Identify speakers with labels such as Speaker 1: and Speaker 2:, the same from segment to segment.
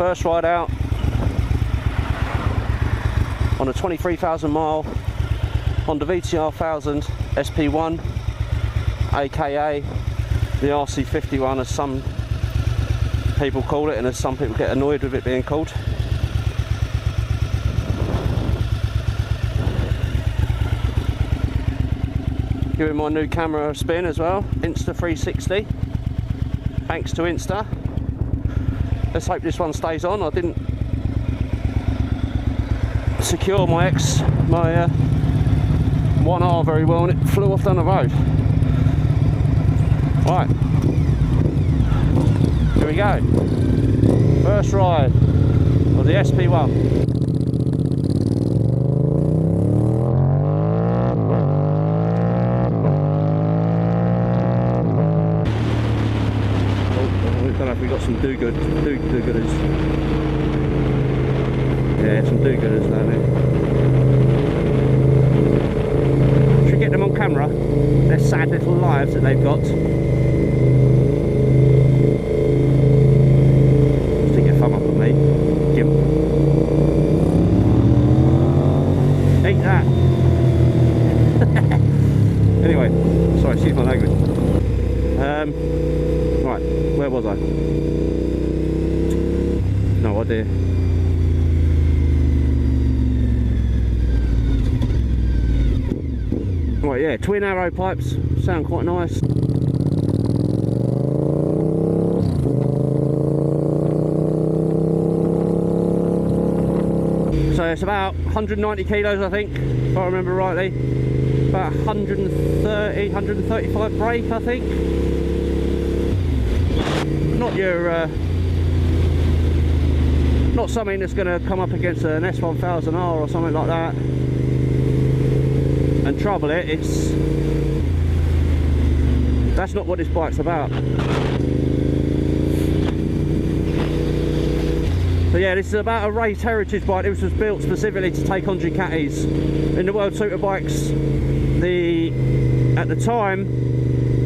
Speaker 1: First ride out on a 23,000 mile Honda VTR1000 SP1, aka the RC51 as some people call it, and as some people get annoyed with it being called. Giving my new camera a spin as well, Insta360, thanks to Insta. Let's hope this one stays on. I didn't secure my 1R very well and it flew off down the road. Right, here we go. First ride of the SP1. We've got some do-gooders. Yeah, some do-gooders down there. Should get them on camera. Their sad little lives that they've got. Stick your thumb up at me, Jim. Eat that. Anyway, sorry, excuse my language. Right, where was I? No idea. Right, yeah, twin arrow pipes sound quite nice. So it's about 190 kilos, I think, if I remember rightly. About 130, 135 brake, I think. Not your, not something that's going to come up against an S1000R or something like that and trouble it. That's not what this bike's about. So yeah, this is about a race heritage bike. This was built specifically to take on Ducatis. In the World Superbikes, at the time,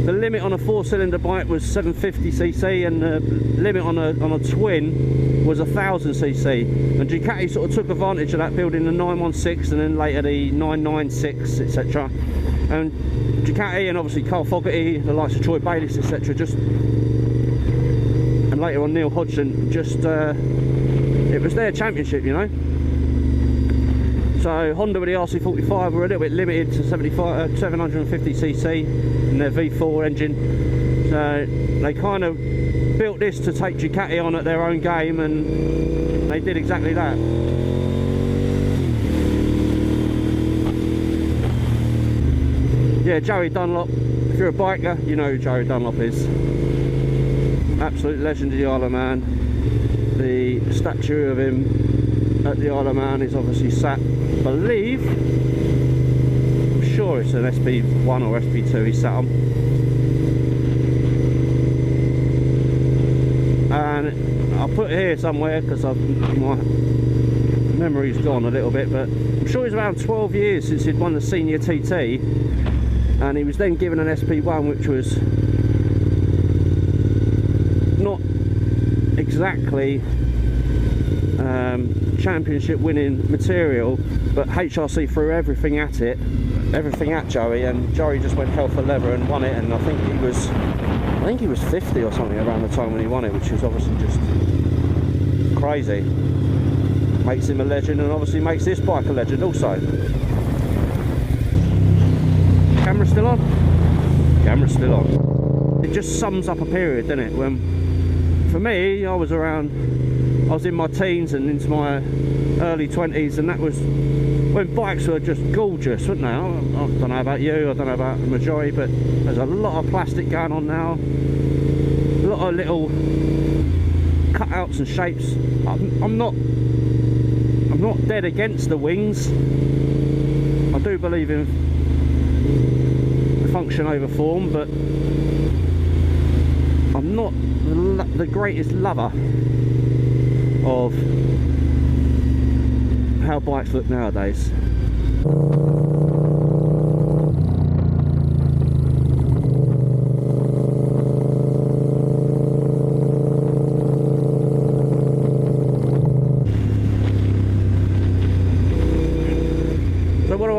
Speaker 1: the limit on a 4-cylinder bike was 750cc and the limit on a twin was 1000cc, and Ducati sort of took advantage of that, building the 916 and then later the 996, etc. And Ducati and obviously Carl Fogarty, the likes of Troy Bayliss, etc. and later on Neil Hodgson, it was their championship, you know. So Honda with the RC45 were a little bit limited to 750cc in their V4 engine. So they kind of built this to take Ducati on at their own game, and they did exactly that. Yeah, Joey Dunlop. If you're a biker, you know who Joey Dunlop is. Absolute legend of the Isle of Man. The statue of him at the Isle of Man is obviously sat, I believe, I'm sure it's an SP1 or SP2 he's sat on. And I'll put it here somewhere because my memory's gone a little bit, but I'm sure it's around 12 years since he'd won the senior TT, and he was then given an SP1, which was not exactly championship winning material, but HRC threw everything at Joey, and Joey just went hell for leather and won it. And I think he was 50 or something around the time when he won it, which is obviously just crazy. Makes him a legend, and obviously makes this bike a legend also. Camera still on? Camera's still on. It just sums up a period, doesn't it? When, for me, I was in my teens and into my early 20s, and that was when bikes were just gorgeous, weren't they? I don't know about you, I don't know about the majority, but there's a lot of plastic going on now, a lot of little cutouts and shapes. I'm not dead against the wings. I do believe in function over form, but I'm not the greatest lover of how bikes look nowadays.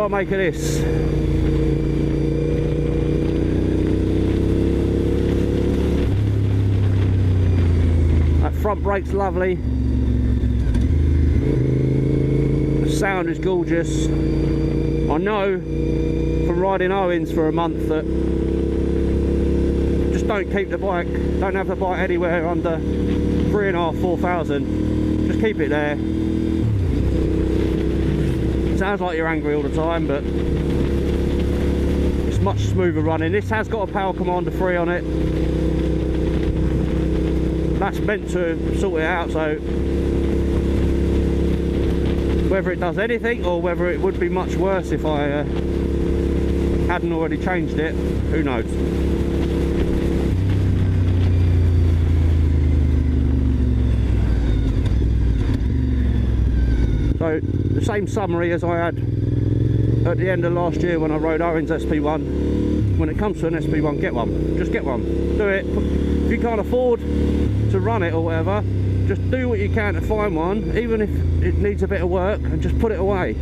Speaker 1: I make of this? That front brake's lovely. The sound is gorgeous. I know from riding Owens for a month that just don't keep the bike, don't have the bike anywhere under 3,500, 4,000. Just keep it there. Sounds like you're angry all the time, but it's much smoother running. This has got a Power Commander 3 on it. That's meant to sort it out, so whether it does anything or whether it would be much worse if I hadn't already changed it, who knows. So the same summary as I had at the end of last year when I rode Owens SP1. When it comes to an SP1, get one. Just get one. Do it. If you can't afford to run it or whatever, just do what you can to find one, even if it needs a bit of work, and just put it away.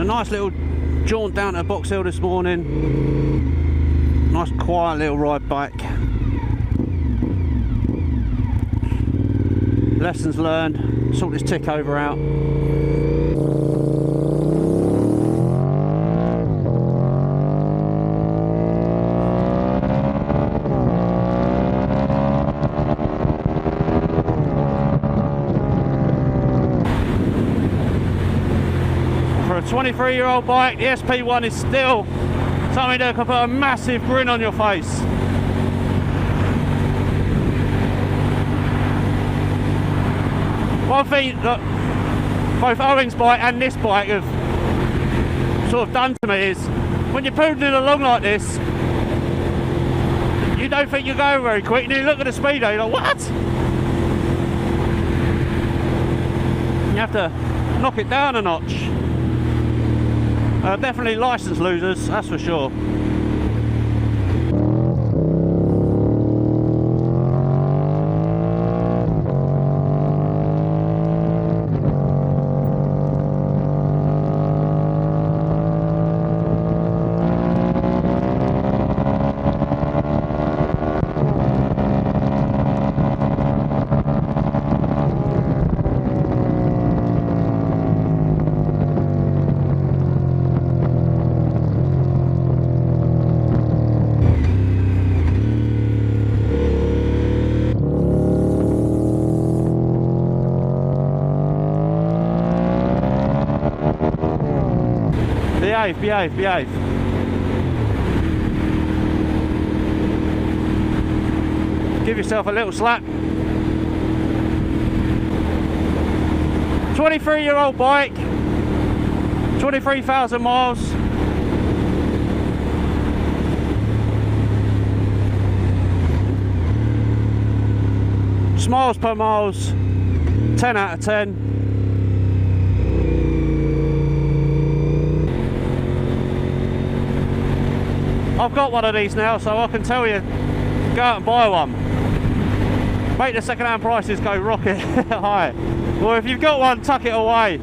Speaker 1: Nice little jaunt down to Box Hill this morning. Nice quiet little ride back. Lessons learned. Sort this tick over out. A 23-year-old bike, the SP1 is still something that can put a massive grin on your face. One thing that both Owens' bike and this bike have sort of done to me is when you're poodling along like this, you don't think you're going very quick, and you look at the speedo, you're like, what? You have to knock it down a notch. Definitely licence losers, that's for sure. Behave. Give yourself a little slap. 23-year-old bike. 23,000 miles. Miles per miles, 10 out of 10. I've got one of these now, so I can tell you, go out and buy one. Make the second-hand prices go rocket high. Or if you've got one, tuck it away.